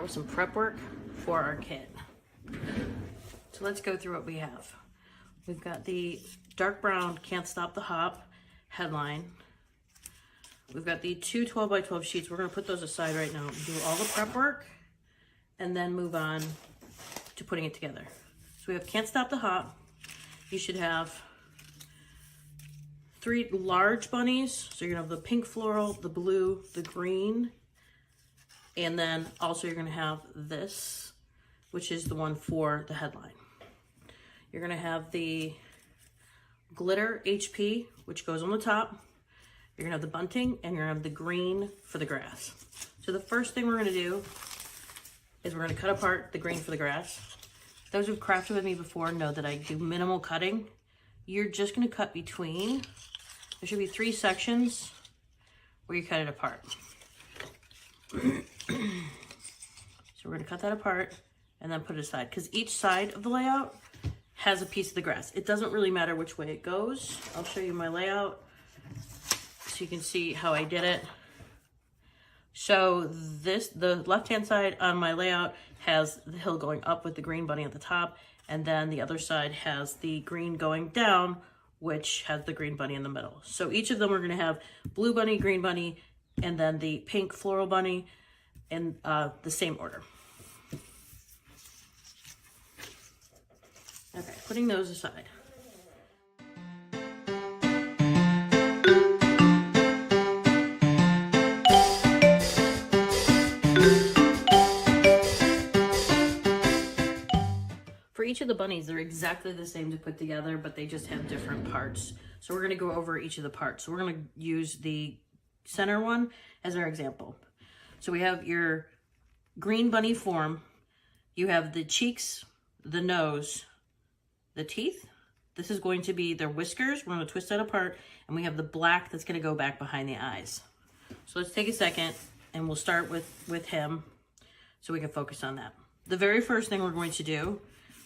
with some prep work for our kit. So let's go through what we have. We've got the dark brown Can't Stop the Hop headline. We've got the two 12 by 12 sheets. We're gonna put those aside right now, do all the prep work, and then move on to putting it together. So we have Can't Stop the Hop. You should have 3 large bunnies. So you're gonna have the pink floral, the blue, the green, and then also you're gonna have this, which is the one for the headline. You're gonna have the glitter HP, which goes on the top. You're gonna have the bunting, and you're gonna have the green for the grass. So the first thing we're gonna do is we're gonna cut apart the green for the grass. Those who've crafted with me before know that I do minimal cutting. You're just gonna cut between, there should be 3 sections where you cut it apart. So we're gonna cut that apart and then put it aside, because each side of the layout has a piece of the grass. It doesn't really matter which way it goes. I'll show you my layout so you can see how I did it. So the left-hand side on my layout has the hill going up with the green bunny at the top, and then the other side has the green going down, which has the green bunny in the middle. So each of them are gonna have blue bunny, green bunny, and then the pink floral bunny in the same order. Okay, putting those aside. For each of the bunnies, they're exactly the same to put together, but they just have different parts. So we're gonna go over each of the parts. So we're gonna use the center one as our example. So we have your green bunny form. You have the cheeks, the nose, the teeth. This is going to be their whiskers. We're gonna twist that apart, and we have the black that's gonna go back behind the eyes. So let's take a second, and we'll start with him so we can focus on that. The very first thing we're going to do,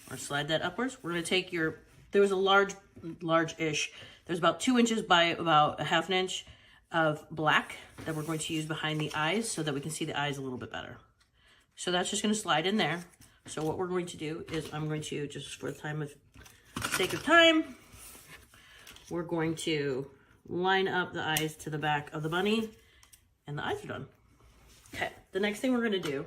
or slide that upwards, we're gonna take there was a large-ish, there's about 2 inches by about a ½ an inch of black that we're going to use behind the eyes so that we can see the eyes a little bit better. So that's just gonna slide in there. So what we're going to do is I'm going to, just for the sake of time, we're going to line up the eyes to the back of the bunny, and the eyes are done. Okay, the next thing we're gonna do,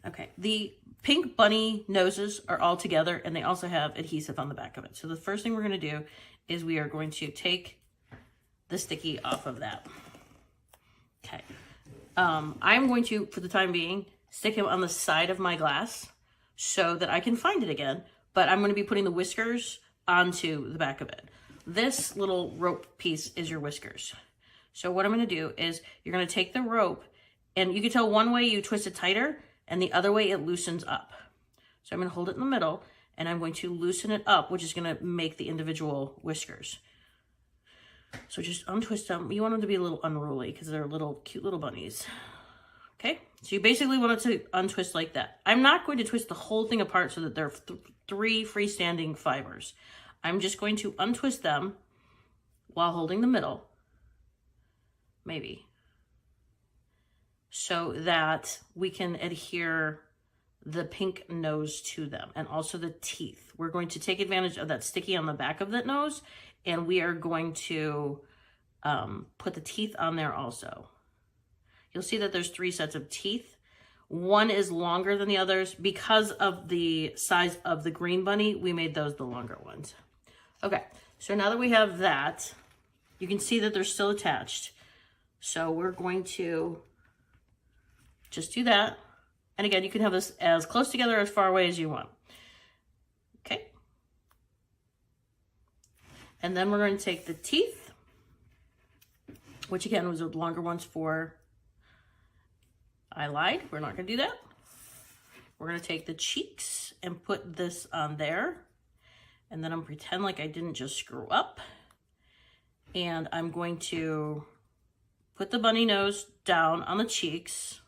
okay, the pink bunny noses are all together, and they also have adhesive on the back of it. So the first thing we're gonna do is we are going to take the sticky off of that. Okay, I'm going to, for the time being, stick him on the side of my glass so that I can find it again, but I'm gonna be putting the whiskers onto the back of it. This little rope piece is your whiskers. So what I'm gonna do is you're gonna take the rope, and you can tell one way you twist it tighter and the other way it loosens up. So I'm gonna hold it in the middle, and I'm going to loosen it up, which is gonna make the individual whiskers. So just untwist them. You want them to be a little unruly because they're little cute little bunnies. Okay, so you basically want it to untwist like that. I'm not going to twist the whole thing apart so that there are 3 freestanding fibers. I'm just going to untwist them while holding the middle, maybe, so that we can adhere the pink nose to them, and also the teeth. We're going to take advantage of that sticky on the back of that nose, and we are going to put the teeth on there also. You'll see that there's 3 sets of teeth. One is longer than the others. Because of the size of the green bunny, we made those the longer ones. Okay, so now that we have that, you can see that they're still attached. So we're going to just do that. And again, you can have this as close together, as far away as you want. Okay. And then we're going to take the teeth, which again was the longer ones for, I lied, we're not gonna do that. We're gonna take the cheeks and put this on there. And then I'm gonna pretend like I didn't just screw up. And I'm going to put the bunny nose down on the cheeks.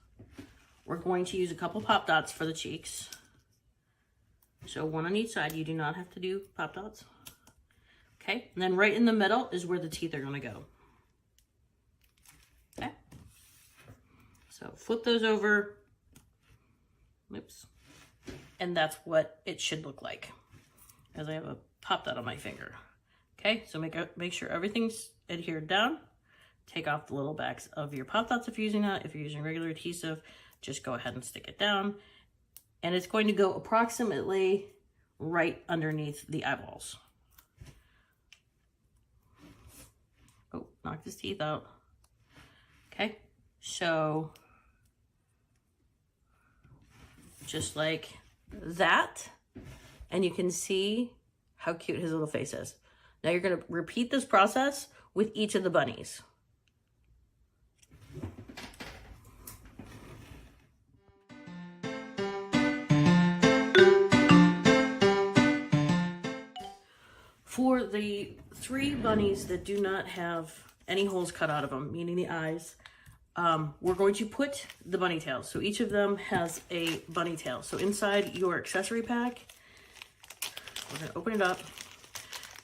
We're going to use a couple pop dots for the cheeks. So 1 on each side. You do not have to do pop dots. Okay, and then right in the middle is where the teeth are gonna go. Okay, So flip those over. Oops. And that's what it should look like, as I have a pop dot on my finger. Okay, so make sure everything's adhered down. Take off the little backs of your pop dots if you're using that. If you're using regular adhesive, just go ahead and stick it down. And it's going to go approximately right underneath the eyeballs. Oh, knocked his teeth out. Okay, so just like that. And you can see how cute his little face is. Now you're gonna repeat this process with each of the bunnies. For the 3 bunnies that do not have any holes cut out of them, meaning the eyes, we're going to put the bunny tails. So each of them has a bunny tail. So inside your accessory pack, we're going to open it up.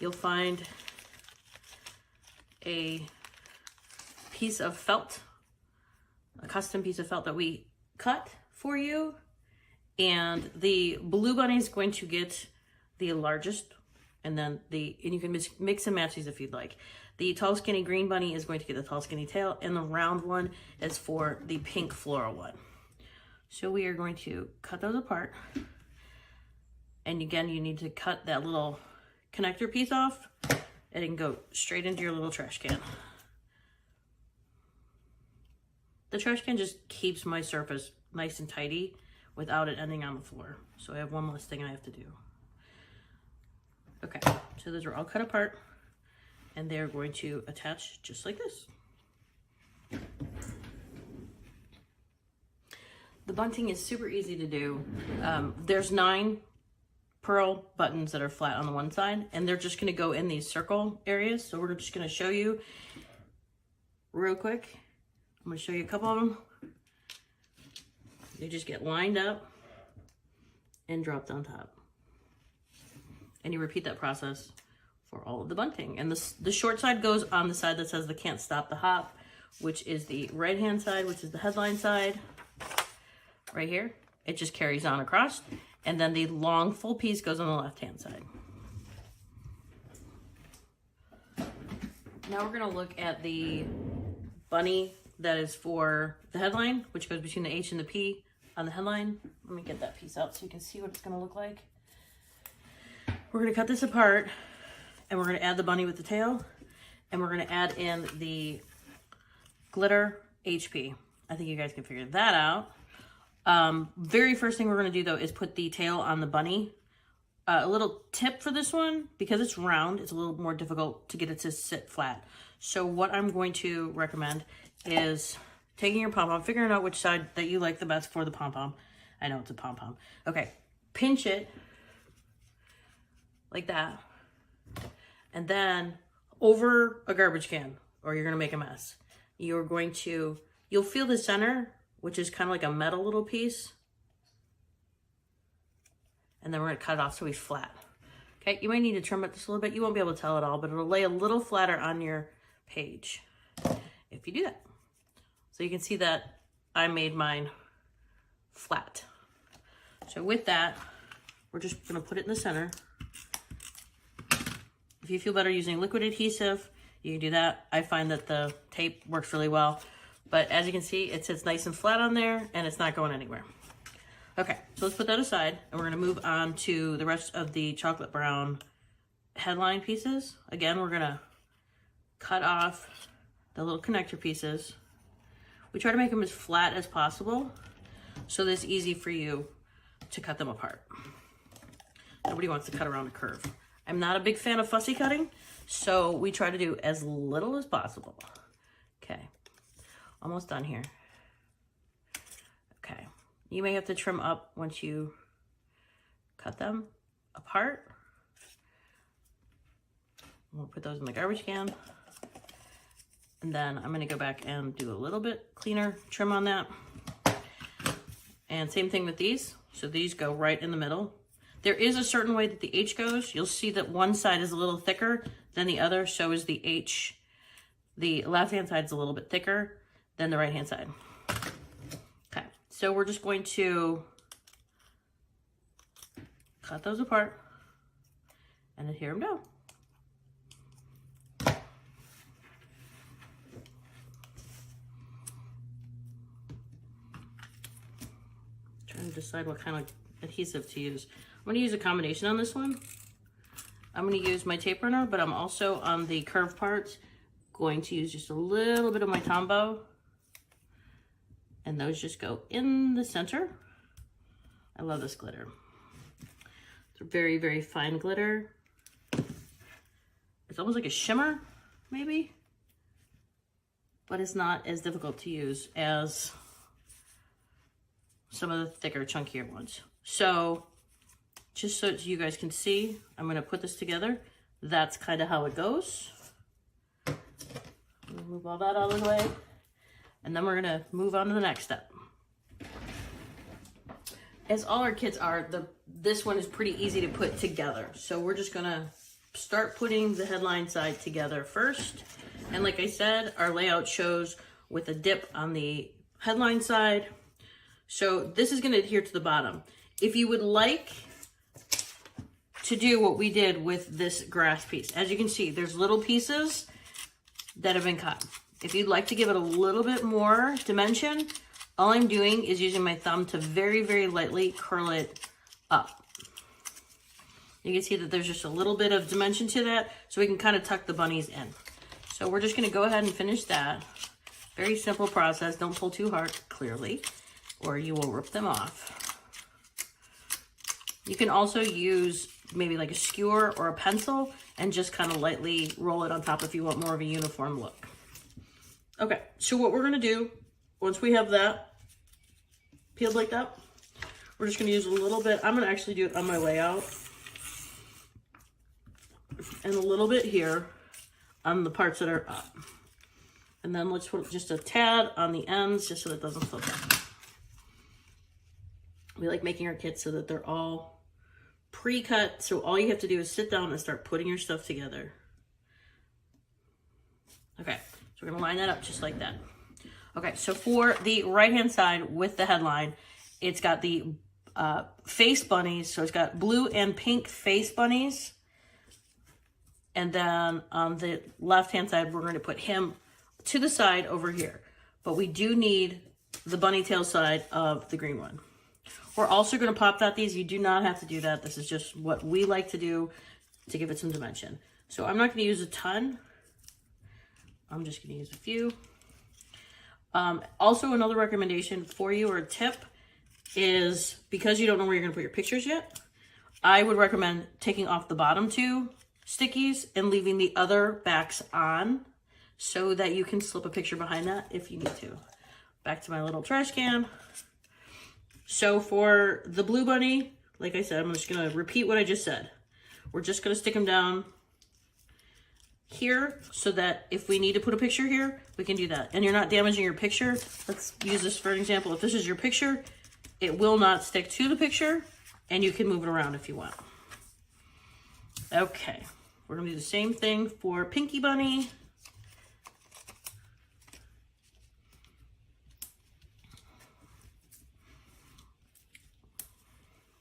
You'll find a piece of felt, a custom piece of felt that we cut for you. And the blue bunny is going to get the largest, and then and you can mix and match these if you'd like. The tall skinny green bunny is going to get the tall skinny tail, and the round one is for the pink floral one. So we are going to cut those apart. And again, you need to cut that little connector piece off, and it can go straight into your little trash can. The trash can just keeps my surface nice and tidy without it ending on the floor. So I have one less thing I have to do. Okay, so those are all cut apart, and they're going to attach just like this. The bunting is super easy to do. There's 9 pearl buttons that are flat on the one side, and they're just gonna go in these circle areas. So we're just gonna show you real quick. I'm gonna show you a couple of them. They just get lined up and dropped on top. And you repeat that process for all of the bunting. And the short side goes on the side that says the can't stop the hop, which is the right hand side, which is the headline side. Right here, it just carries on across. And then the long full piece goes on the left hand side. Now we're gonna look at the bunny that is for the headline, which goes between the H and the P on the headline. Let me get that piece out so you can see what it's gonna look like. We're gonna cut this apart, and we're gonna add the bunny with the tail, and we're gonna add in the glitter HP. I think you guys can figure that out. Very first thing we're gonna do though is put the tail on the bunny. A little tip for this one, because it's round, it's a little more difficult to get it to sit flat. So what I'm going to recommend is taking your pom-pom, figuring out which side that you like the best for the pom-pom. I know it's a pom-pom. Okay, pinch it like that, and then over a garbage can, or you're gonna make a mess. You'll feel the center, which is kind of like a metal little piece, and then we're gonna cut it off so he's flat. Okay, you might need to trim it just a little bit. You won't be able to tell it all, but it'll lay a little flatter on your page if you do that. So you can see that I made mine flat. So with that, we're just gonna put it in the center. If you feel better using liquid adhesive, you can do that. I find that the tape works really well. But as you can see, it sits nice and flat on there, and it's not going anywhere. Okay, so let's put that aside, and we're gonna move on to the rest of the chocolate brown headline pieces. Again, we're gonna cut off the little connector pieces. We try to make them as flat as possible, so that it's easy for you to cut them apart. Nobody wants to cut around a curve. I'm not a big fan of fussy cutting, so we try to do as little as possible. Okay, almost done here. Okay, you may have to trim up once you cut them apart. We'll put those in the garbage can. And then I'm gonna go back and do a little bit cleaner trim on that. And same thing with these. So these go right in the middle. There is a certain way that the H goes. You'll see that one side is a little thicker than the other, so is the H. The left-hand side is a little bit thicker than the right-hand side. So we're just going to cut those apart and adhere them down. Trying to decide what kind of adhesive to use. I'm going to use a combination on this one. I'm going to use my tape runner, but I'm also on the curved parts going to use just a little bit of my Tombow. And those just go in the center. I love this glitter. It's a very, very fine glitter. It's almost like a shimmer, maybe, but it's not as difficult to use as some of the thicker, chunkier ones. So just so you guys can see, I'm gonna put this together. That's kind of how it goes. Move all that out of the way. And then we're gonna move on to the next step. As all our kits are, this one is pretty easy to put together. So we're just gonna start putting the headline side together first. And like I said, our layout shows with a dip on the headline side. So this is gonna adhere to the bottom. If you would like to do what we did with this grass piece, as you can see, there's little pieces that have been cut. If you'd like to give it a little bit more dimension, all I'm doing is using my thumb to very, very lightly curl it up. You can see that there's just a little bit of dimension to that, so we can kind of tuck the bunnies in. So we're just gonna go ahead and finish that. Very simple process. Don't pull too hard, clearly, or you will rip them off. You can also use maybe like a skewer or a pencil and just kind of lightly roll it on top if you want more of a uniform look. Okay, so what we're gonna do, once we have that peeled like that, we're just gonna use a little bit. I'm gonna actually do it on my layout. And a little bit here on the parts that are up. And then let's put just a tad on the ends just so that it doesn't flip up. We like making our kits so that they're all pre-cut. So all you have to do is sit down and start putting your stuff together. Okay, so we're gonna line that up just like that. Okay, so for the right-hand side with the headline, it's got the face bunnies. So it's got blue and pink face bunnies. And then on the left-hand side, we're going to put him to the side over here. But we do need the bunny tail side of the green one. We're also going to pop dot these. You do not have to do that. This is just what we like to do to give it some dimension. So I'm not going to use a ton. I'm just going to use a few. Also, another recommendation for you, or a tip, is because you don't know where you're going to put your pictures yet, I would recommend taking off the bottom two stickies and leaving the other backs on so that you can slip a picture behind that if you need to. Back to my little trash can. So for the blue bunny, like I said, I'm just going to repeat what I just said. We're just going to stick them down here so that if we need to put a picture here, we can do that. And you're not damaging your picture. Let's use this for an example. If this is your picture, it will not stick to the picture and you can move it around if you want. Okay, we're gonna do the same thing for Pinky Bunny.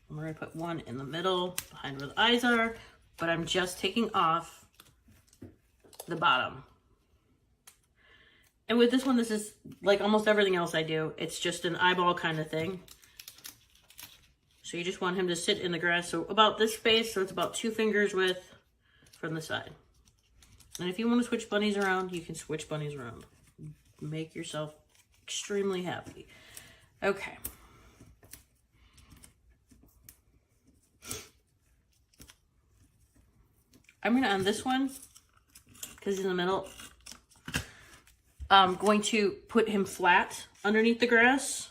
I'm gonna put one in the middle, behind where the eyes are, but I'm just taking off the bottom. And with this one, this is like almost everything else I do. It's just an eyeball kind of thing. So you just want him to sit in the grass. So about this space, so it's about 2 fingers width from the side. And if you want to switch bunnies around, you can switch bunnies around. Make yourself extremely happy. Okay. I'm going to, on this one, because he's in the middle, I'm going to put him flat underneath the grass,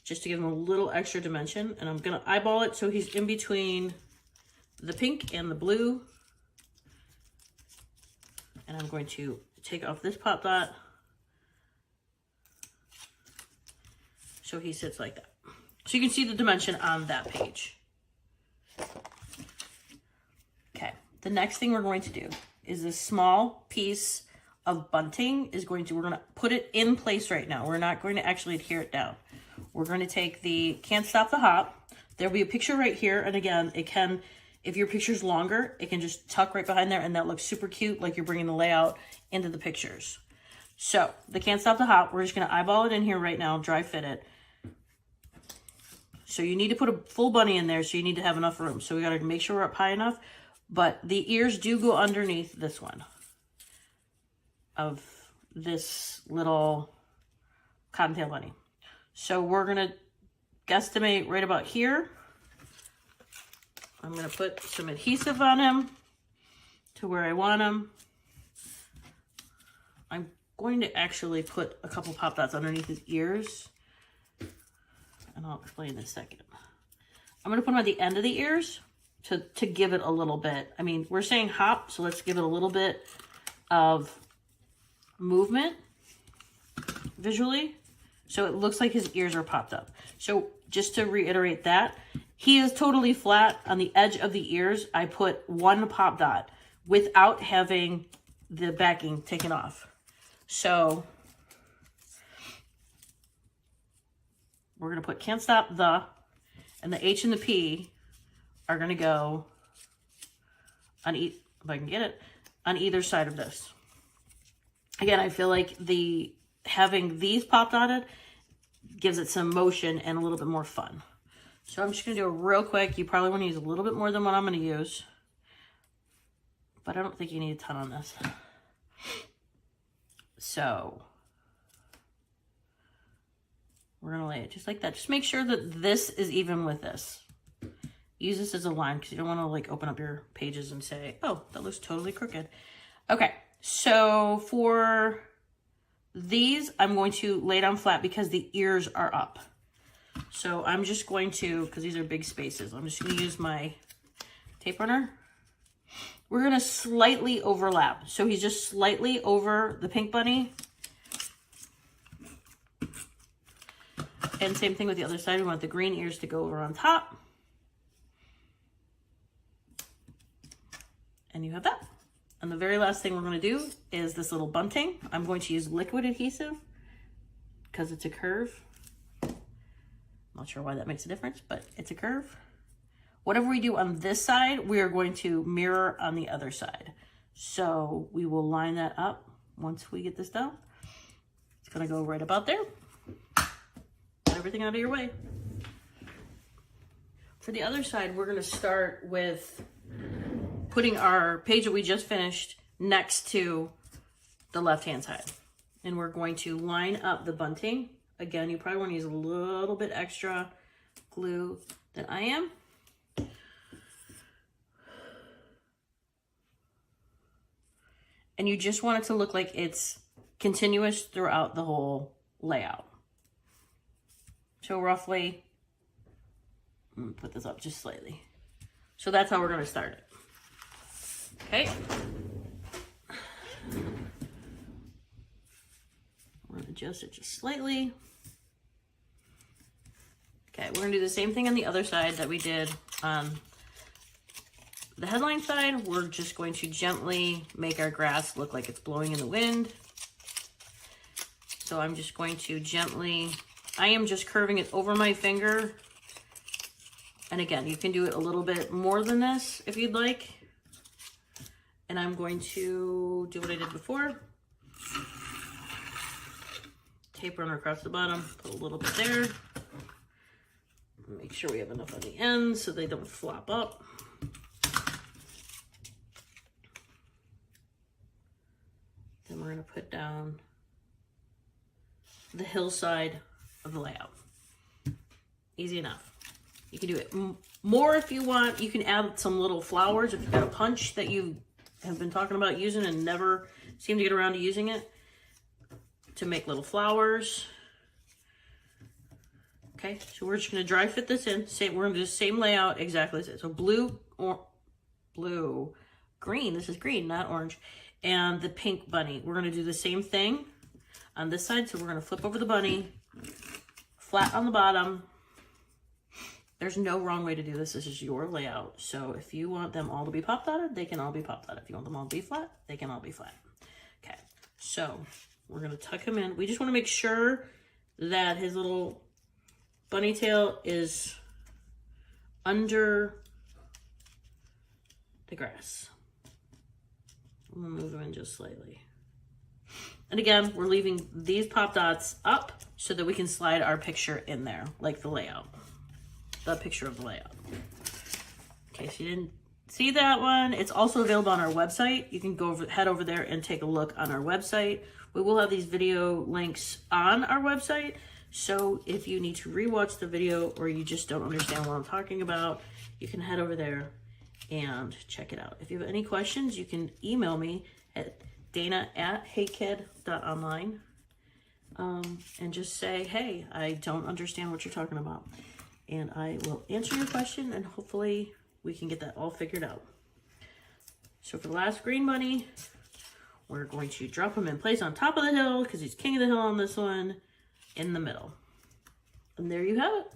just to give him a little extra dimension. And I'm going to eyeball it so he's in between the pink and the blue. And I'm going to take off this pop dot so he sits like that. So you can see the dimension on that page. Okay, the next thing we're going to do is this small piece of bunting we're going to put it in place right now. We're not going to actually adhere it down. we're going to take the Can't Stop the Hop. There'll be a picture right here. And again, it can, if your picture's longer, it can just tuck right behind there and that looks super cute, like you're bringing the layout into the pictures. So the Can't Stop the Hop, we're just going to eyeball it in here right now, dry fit it. So you need to put a full bunny in there, so you need to have enough room. So we got to make sure we're up high enough, but the ears do go underneath this one of this little cottontail bunny. So we're going to guesstimate right about here. I'm going to put some adhesive on him to where I want him. I'm going to actually put a couple pop dots underneath his ears. And I'll explain in a second. I'm going to put them at the end of the ears to give it a little bit. I mean, we're saying hop, so let's give it a little bit of movement visually. So it looks like his ears are popped up. So just to reiterate that, he is totally flat on the edge of the ears. I put one pop dot without having the backing taken off. So we're going to put Can't Stop the, and the H and the P are going to go on, if I can get it, on either side of this. Again, I feel like having these pop dotted gives it some motion and a little bit more fun. So I'm just going to do it real quick. You probably want to use a little bit more than what I'm going to use, but I don't think you need a ton on this. So we're going to lay it just like that. Just make sure that this is even with this. Use this as a line because you don't want to like open up your pages and say, oh, that looks totally crooked. Okay, so for these, I'm going to lay down flat because the ears are up. So I'm just going to, because these are big spaces, I'm just going to use my tape runner. We're going to slightly overlap. So he's just slightly over the pink bunny. And same thing with the other side. We want the green ears to go over on top. And you have that. And the very last thing we're going to do is this little bunting. I'm going to use liquid adhesive because it's a curve. Not sure why that makes a difference, but it's a curve. Whatever we do on this side, we are going to mirror on the other side. So we will line that up once we get this done. It's going to go right about there. Get everything out of your way. For the other side, we're going to start with putting our page that we just finished next to the left-hand side. And we're going to line up the bunting. Again, you probably want to use a little bit extra glue than I am. And you just want it to look like it's continuous throughout the whole layout. So roughly, I'm going to put this up just slightly. So that's how we're going to start it. Okay. We're going to adjust it just slightly. Okay, we're going to do the same thing on the other side that we did on the headline side. We're just going to gently make our grass look like it's blowing in the wind. So I'm just going to gently, I am just curving it over my finger. And again, you can do it a little bit more than this if you'd like. And I'm going to do what I did before. Tape runner across the bottom, put a little bit there. Make sure we have enough on the ends so they don't flop up. Then we're going to put down the hillside of the layout. Easy enough. You can do it more if you want. You can add some little flowers if you've got a punch that you have been talking about using and never seem to get around to using it, to make little flowers. Okay, so we're just going to dry fit this in. We're going to do the same layout exactly as it. So blue, green. This is green, not orange. And the pink bunny. We're going to do the same thing on this side. So we're going to flip over the bunny, flat on the bottom. There's no wrong way to do this. This is your layout. So if you want them all to be pop dotted, they can all be pop dotted. If you want them all to be flat, they can all be flat. Okay, so we're going to tuck him in. We just want to make sure that his little bunny tail is under the grass. I'm gonna move them in just slightly. And again, we're leaving these pop dots up so that we can slide our picture in there, like the layout, the picture of the layout. Okay, so you didn't see that one. It's also available on our website. You can head over there and take a look on our website. We will have these video links on our website. So if you need to rewatch the video or you just don't understand what I'm talking about, you can head over there and check it out. If you have any questions, you can email me at dana@heykid.online and just say, hey, I don't understand what you're talking about. And I will answer your question and hopefully we can get that all figured out. So for the last green bunny, we're going to drop him in place on top of the hill because he's king of the hill on this one, in the middle. And there you have it.